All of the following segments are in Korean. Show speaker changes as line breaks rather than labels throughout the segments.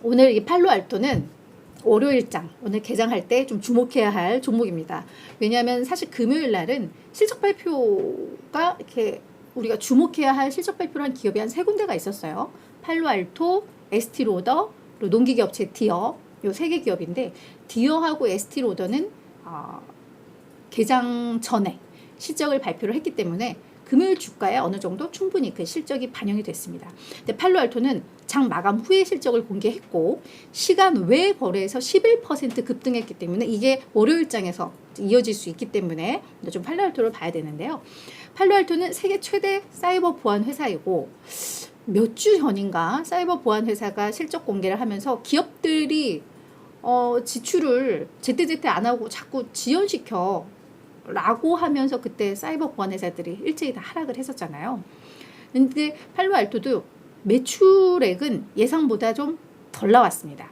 오늘 이 팔로알토는 월요일장, 오늘 개장할 때 좀 주목해야 할 종목입니다. 왜냐하면 사실 금요일 날은 실적 발표가 이렇게 우리가 주목해야 할 실적 발표를 한 기업이 한 3군데가 있었어요. 팔로알토, 에스티로더, 그리고 농기계 업체 디어, 요 3개 기업인데 디어하고 에스티로더는 개장 전에 실적을 발표를 했기 때문에 금요일 주가에 어느 정도 충분히 그 실적이 반영이 됐습니다. 근데 팔로알토는 장 마감 후에 실적을 공개했고 시간 외 거래에서 11% 급등했기 때문에 이게 월요일장에서 이어질 수 있기 때문에 좀 팔로알토를 봐야 되는데요. 팔로알토는 세계 최대 사이버 보안 회사이고 몇 주 전인가 사이버 보안 회사가 실적 공개를 하면서 기업들이 지출을 제때제때 안 하고 자꾸 지연시켜 라고 하면서 그때 사이버 보안 회사들이 일제히 다 하락을 했었잖아요. 근데 팔로알토도 매출액은 예상보다 좀 덜 나왔습니다.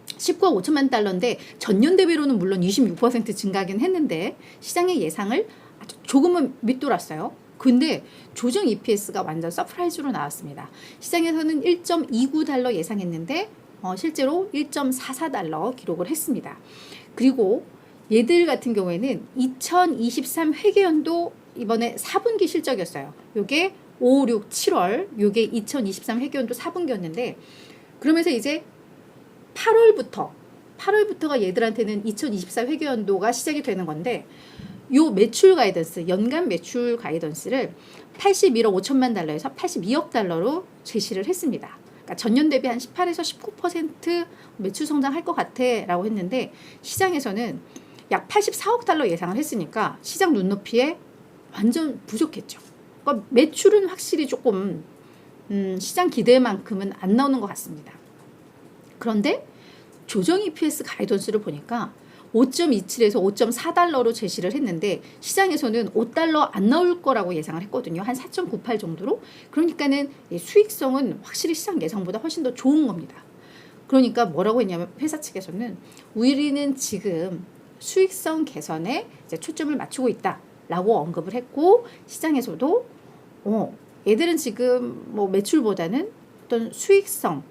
19억 5천만 달러인데 전년 대비로는 물론 26% 증가하긴 했는데 시장의 예상을 아주 조금은 밑돌았어요. 근데 조정 EPS가 완전 서프라이즈로 나왔습니다. 시장에서는 1.29달러 예상했는데 실제로 1.44달러 기록을 했습니다. 그리고 얘들 같은 경우에는 2023 회계연도 이번에 4분기 실적이었어요. 요게 5, 6, 7월 요게 2023 회계연도 4분기였는데 그러면서 이제 8월부터가 얘들한테는 2024 회계연도가 시작이 되는 건데 요 매출 가이던스, 연간 매출 가이던스를 81억 5천만 달러에서 82억 달러로 제시를 했습니다. 그러니까 전년 대비 한 18에서 19% 매출 성장할 것 같아 라고 했는데 시장에서는 약 84억 달러 예상을 했으니까 시장 눈높이에 완전 부족했죠. 그러니까 매출은 확실히 조금 시장 기대만큼은 안 나오는 것 같습니다. 그런데 조정 EPS 가이던스를 보니까 5.27에서 5.4달러로 제시를 했는데 시장에서는 5달러 안 나올 거라고 예상을 했거든요. 한 4.98 정도로. 그러니까는 수익성은 확실히 시장 예상보다 훨씬 더 좋은 겁니다. 그러니까 뭐라고 했냐면 회사 측에서는 우리는 지금 수익성 개선에 이제 초점을 맞추고 있다라고 언급을 했고 시장에서도 얘들은 지금 뭐 매출보다는 어떤 수익성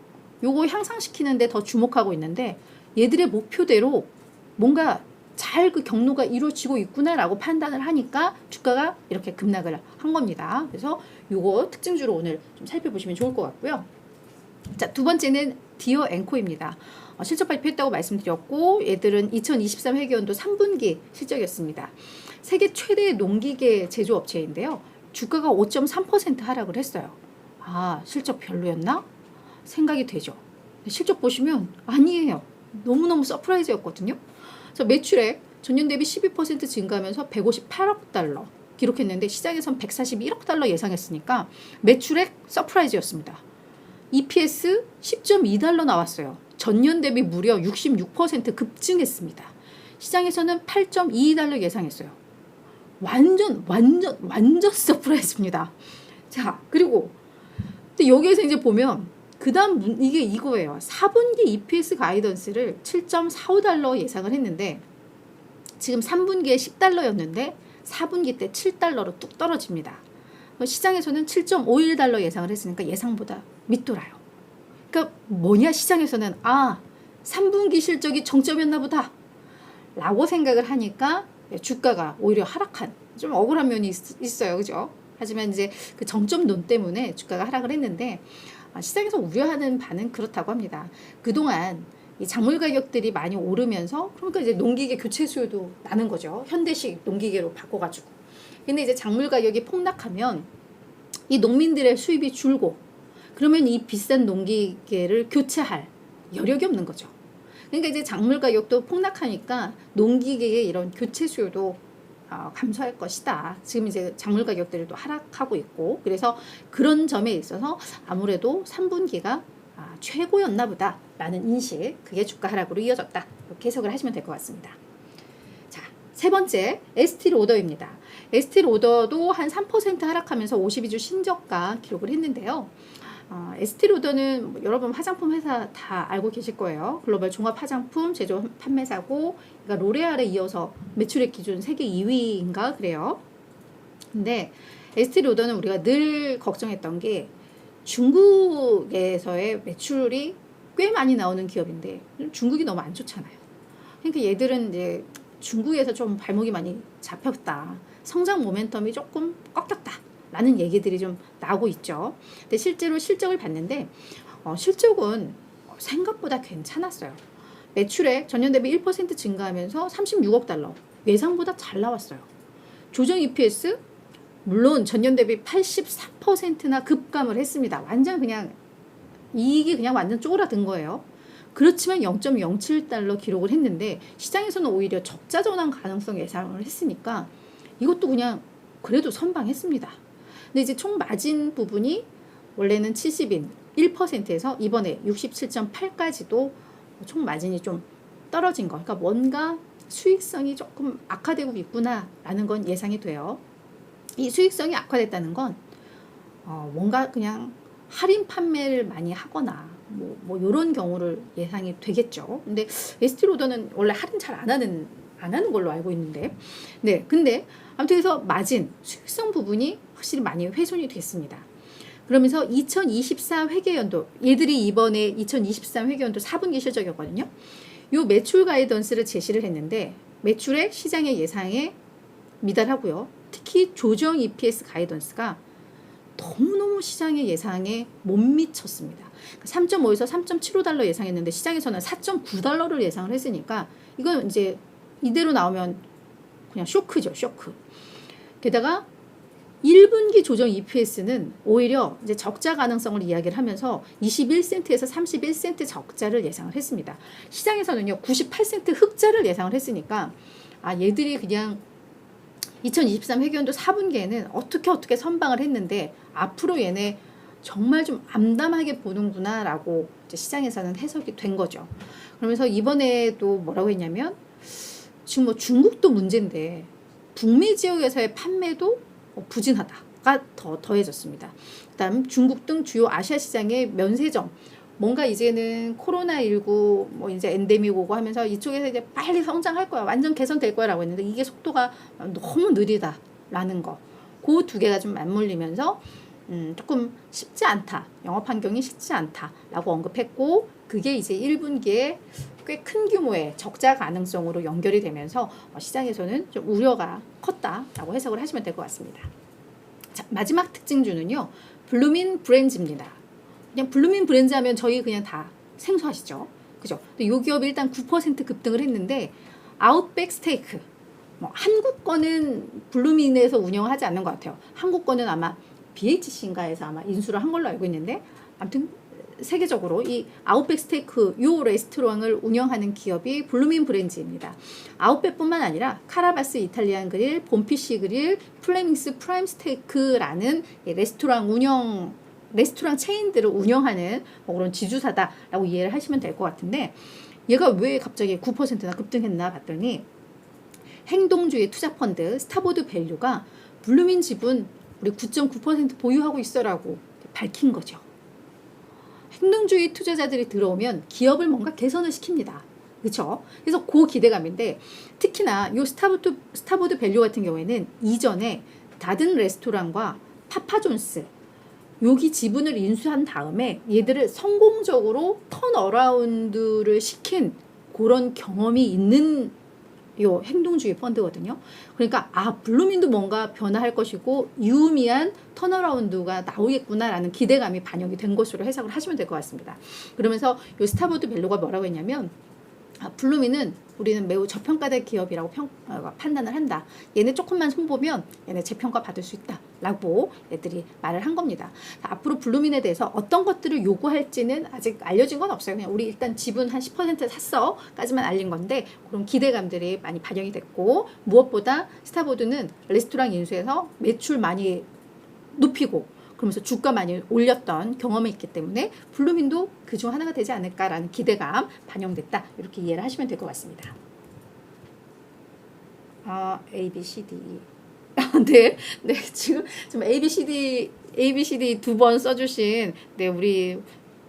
요거 향상시키는데 더 주목하고 있는데 얘들의 목표대로 뭔가 잘 그 경로가 이루어지고 있구나라고 판단을 하니까 주가가 이렇게 급락을 한 겁니다. 그래서 요거 특징주로 오늘 좀 살펴보시면 좋을 것 같고요. 자, 두 번째는 디어 앵코입니다. 실적 발표했다고 말씀드렸고 얘들은 2023 회계연도 3분기 실적이었습니다. 세계 최대 농기계 제조업체인데요. 주가가 5.3% 하락을 했어요. 실적 별로였나? 생각이 되죠. 실적 보시면 아니에요. 너무너무 서프라이즈였거든요. 그래서 매출액 전년 대비 12% 증가하면서 158억 달러 기록했는데 시장에선 141억 달러 예상했으니까 매출액 서프라이즈였습니다. EPS 10.2달러 나왔어요. 전년 대비 무려 66% 급증했습니다. 시장에서는 8.2달러 예상했어요. 완전 서프라이즈입니다. 자, 그리고 근데 여기에서 이제 보면 그 다음 이게 이거예요. 4분기 EPS 가이던스를 7.45달러 예상을 했는데 지금 3분기에 10달러였는데 4분기 때 7달러로 뚝 떨어집니다. 시장에서는 7.51달러 예상을 했으니까 예상보다 밑돌아요. 그러니까 뭐냐 시장에서는 3분기 실적이 정점이었나 보다 라고 생각을 하니까 주가가 오히려 하락한 좀 억울한 면이 있어요. 그죠? 하지만 이제 그 정점론 때문에 주가가 하락을 했는데 시장에서 우려하는 바는 그렇다고 합니다. 그동안 이 작물 가격들이 많이 오르면서 그러니까 이제 농기계 교체 수요도 나는 거죠. 현대식 농기계로 바꿔가지고. 근데 이제 작물 가격이 폭락하면 이 농민들의 수입이 줄고 그러면 이 비싼 농기계를 교체할 여력이 없는 거죠. 그러니까 이제 작물 가격도 폭락하니까 농기계의 이런 교체 수요도 감소할 것이다. 지금 이제 작물 가격들이 또 하락하고 있고 그래서 그런 점에 있어서 아무래도 3분기가 최고였나 보다 라는 인식 그게 주가 하락으로 이어졌다. 이렇게 해석을 하시면 될 것 같습니다. 자, 세 번째 에스티로더입니다. 에스티로더도 한 3% 하락하면서 52주 신저가 기록을 했는데요. 에스티로더는 여러분 화장품 회사 다 알고 계실 거예요. 글로벌 종합 화장품 제조 판매사고 그러니까 로레알에 이어서 매출액 기준 세계 2위인가 그래요. 근데 에스티로더는 우리가 늘 걱정했던 게 중국에서의 매출이 꽤 많이 나오는 기업인데 중국이 너무 안 좋잖아요. 그러니까 얘들은 이제 중국에서 좀 발목이 많이 잡혔다. 성장 모멘텀이 조금 꺾였다. 라는 얘기들이 좀 나오고 있죠. 근데 실제로 실적을 봤는데 실적은 생각보다 괜찮았어요. 매출액 전년 대비 1% 증가하면서 36억 달러. 예상보다 잘 나왔어요. 조정 EPS 물론 전년 대비 84%나 급감을 했습니다. 완전 그냥 이익이 그냥 완전 쪼그라든 거예요. 그렇지만 0.07달러 기록을 했는데 시장에서는 오히려 적자 전환 가능성 예상을 했으니까 이것도 그냥 그래도 선방했습니다. 근데 이제 총 마진 부분이 원래는 70인 1%에서 이번에 67.8까지도 총 마진이 좀 떨어진 거. 그러니까 뭔가 수익성이 조금 악화되고 있구나라는 건 예상이 돼요. 이 수익성이 악화됐다는 건 뭔가 그냥 할인 판매를 많이 하거나 뭐 이런 경우를 예상이 되겠죠. 근데 에스티로더는 원래 할인 잘 안 하는 걸로 알고 있는데, 네, 근데 아무튼 그래서 마진 수익성 부분이 확실히 많이 훼손이 됐습니다. 그러면서 2024 회계연도 얘들이 이번에 2023 회계연도 4분기 실적이었거든요. 요 매출 가이던스를 제시를 했는데 매출액 시장의 예상에 미달하고요. 특히 조정 EPS 가이던스가 너무너무 시장의 예상에 못 미쳤습니다. 3.5에서 3.75달러 예상했는데 시장에서는 4.9달러를 예상을 했으니까 이건 이제 이대로 나오면 그냥 쇼크죠, 쇼크. 게다가 1분기 조정 EPS는 오히려 이제 적자 가능성을 이야기를 하면서 21센트에서 31센트 적자를 예상을 했습니다. 시장에서는요 98센트 흑자를 예상을 했으니까 얘들이 그냥 2023 회계연도 4분기에는 어떻게 선방을 했는데 앞으로 얘네 정말 좀 암담하게 보는구나 라고 이제 시장에서는 해석이 된 거죠. 그러면서 이번에도 뭐라고 했냐면 지금 뭐 중국도 문제인데 북미 지역에서의 판매도 부진하다가 더해졌습니다. 그다음 중국 등 주요 아시아 시장의 면세점 뭔가 이제는 코로나19 뭐 이제 엔데믹 오고 하면서 이쪽에서 이제 빨리 성장할 거야. 완전 개선될 거야라고 했는데 이게 속도가 너무 느리다라는 거. 그 두 개가 좀 맞물리면서 조금 쉽지 않다. 영업 환경이 쉽지 않다라고 언급했고 그게 이제 1분기에 꽤 큰 규모의 적자 가능성으로 연결이 되면서 시장에서는 좀 우려가 컸다라고 해석을 하시면 될 것 같습니다. 자, 마지막 특징주는요. 블루민 브랜즈입니다. 그냥 블루민 브랜즈 하면 저희 그냥 다 생소하시죠? 그죠? 근데 요 기업이 일단 9% 급등을 했는데 아웃백 스테이크 한국 거는 블루민에서 운영하지 않는 것 같아요. 한국 거는 아마 BHC인가에서 아마 인수를 한 걸로 알고 있는데 아무튼 세계적으로 이 아웃백 스테이크 요 레스토랑을 운영하는 기업이 블루민 브랜즈입니다. 아웃백뿐만 아니라 카라바스 이탈리안 그릴, 봄피시 그릴, 플레밍스 프라임 스테이크라는 레스토랑 체인들을 운영하는 그런 지주사다라고 이해를 하시면 될 것 같은데 얘가 왜 갑자기 9%나 급등했나 봤더니 행동주의 투자펀드 스타보드 밸류가 블루민 지분 우리 9.9% 보유하고 있어라고 밝힌 거죠. 행동주의 투자자들이 들어오면 기업을 뭔가 개선을 시킵니다. 그렇죠? 그래서 그 기대감인데 특히나 이 스타보드 밸류 같은 경우에는 이전에 다든 레스토랑과 파파존스 여기 지분을 인수한 다음에 얘들을 성공적으로 턴어라운드를 시킨 그런 경험이 있는 요 행동주의 펀드거든요. 그러니까 블루민도 뭔가 변화할 것이고 유의미한 턴어라운드가 나오겠구나라는 기대감이 반영이 된 것으로 해석을 하시면 될 것 같습니다. 그러면서 요 스타보드 밸류가 뭐라고 했냐면 블루민은 우리는 매우 저평가된 기업이라고 판단을 한다. 얘네 조금만 손보면 얘네 재평가 받을 수 있다. 라고 애들이 말을 한 겁니다. 앞으로 블루민에 대해서 어떤 것들을 요구할지는 아직 알려진 건 없어요. 그냥 우리 일단 지분 한 10% 샀어 까지만 알린 건데 그런 기대감들이 많이 반영이 됐고 무엇보다 스타보드는 레스토랑 인수해서 매출 많이 높이고 그러면서 주가 많이 올렸던 경험이 있기 때문에 블루민도 그중 하나가 되지 않을까라는 기대감 반영됐다. 이렇게 이해를 하시면 될 것 같습니다. A, B, C, D. 네, 지금 좀 A, B, C, D 두 번 써주신 우리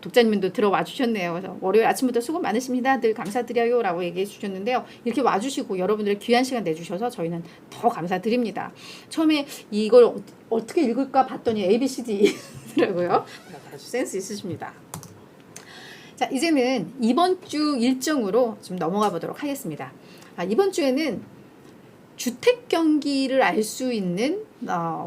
독자님도 들어와 주셨네요. 그래서 월요일 아침부터 수고 많으십니다. 늘 감사드려요. 라고 얘기해 주셨는데요. 이렇게 와주시고 여러분들의 귀한 시간 내주셔서 저희는 더 감사드립니다. 처음에 이걸 어떻게 읽을까 봤더니 A, B, C, D라고요. 아주 센스 있으십니다. 자, 이제는 이번 주 일정으로 좀 넘어가 보도록 하겠습니다. 이번 주에는 주택 경기를 알 수 있는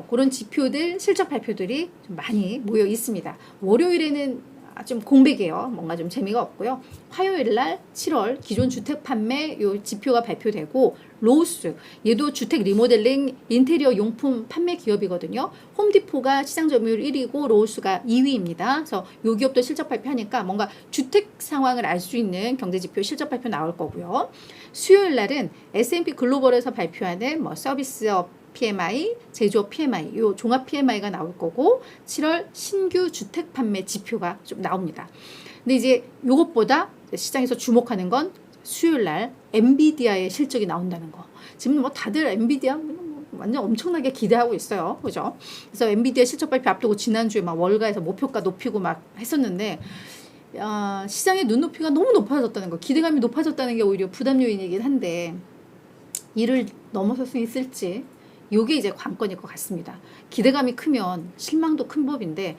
그런 지표들, 실적 발표들이 좀 많이 모여 있습니다. 월요일에는 좀 공백이에요. 뭔가 좀 재미가 없고요. 화요일 날 7월 기존 주택 판매 요 지표가 발표되고, 로우스 얘도 주택 리모델링 인테리어 용품 판매 기업이거든요. 홈디포가 시장 점유율 1위고 로우스가 2위입니다. 그래서 요 기업도 실적 발표하니까 뭔가 주택 상황을 알 수 있는 경제 지표 실적 발표 나올 거고요. 수요일 날은 S&P 글로벌에서 발표하는 뭐 서비스업 PMI, 제조업 PMI, 요 종합 PMI가 나올 거고, 7월 신규 주택 판매 지표가 좀 나옵니다. 근데 이제 요것보다 시장에서 주목하는 건 수요일 날 엔비디아의 실적이 나온다는 거. 지금 뭐 다들 엔비디아 완전 엄청나게 기대하고 있어요. 그죠? 그래서 엔비디아 실적 발표 앞두고 지난주에 막 월가에서 목표가 높이고 막 했었는데, 시장의 눈높이가 너무 높아졌다는 거, 기대감이 높아졌다는 게 오히려 부담 요인이긴 한데, 이를 넘어설 수 있을지, 요게 이제 관건일 것 같습니다. 기대감이 크면 실망도 큰 법인데,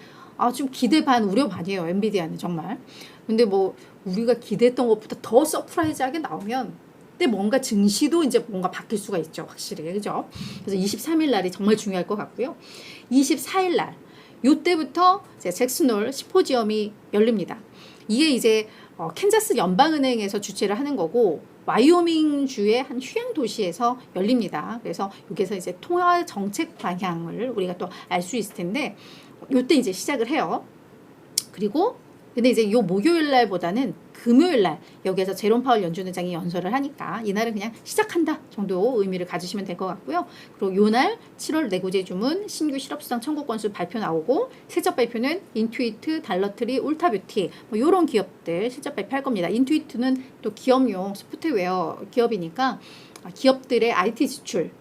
좀 기대 반 우려 반이에요. 엔비디아는 정말. 근데 뭐 우리가 기대했던 것보다 더 서프라이즈하게 나오면, 근데 뭔가 증시도 이제 뭔가 바뀔 수가 있죠. 확실히. 그죠? 그래서 23일 날이 정말 중요할 것 같고요. 24일 날 요때부터 이제 잭슨홀 심포지엄이 열립니다. 이게 이제 캔자스 연방은행에서 주최를 하는 거고, 와이오밍 주의 한 휴양 도시에서 열립니다. 그래서 여기서 이제 통화 정책 방향을 우리가 또 알 수 있을 텐데, 요때 이제 시작을 해요. 그리고 근데 이제 요 목요일 날보다는 금요일 날 여기에서 제롬 파월 연준 의장이 연설을 하니까 이날은 그냥 시작한다 정도 의미를 가지시면 될 것 같고요. 그리고 요날 7월 내구재 주문, 신규 실업수당 청구 건수 발표 나오고, 실적 발표는 인투이트, 달러트리, 울타뷰티 뭐 요런 기업들 실적 발표할 겁니다. 인투이트는 또 기업용 소프트웨어 기업이니까 기업들의 IT 지출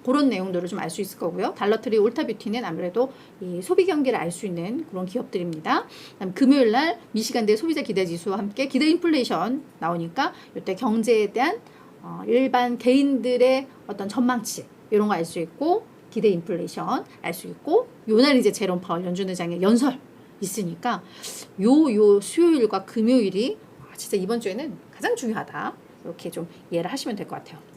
그런 내용들을 좀 알 수 있을 거고요. 달러트리, 울타뷰티는 아무래도 이 소비 경기를 알 수 있는 그런 기업들입니다. 그다음 금요일 날 미시간대 소비자 기대 지수와 함께 기대 인플레이션 나오니까 이때 경제에 대한 일반 개인들의 어떤 전망치 이런 거 알 수 있고, 기대 인플레이션 알 수 있고, 요날 이제 제롬 파월 연준 의장의 연설 있으니까 요 수요일과 금요일이 진짜 이번 주에는 가장 중요하다. 이렇게 좀 이해를 하시면 될 것 같아요.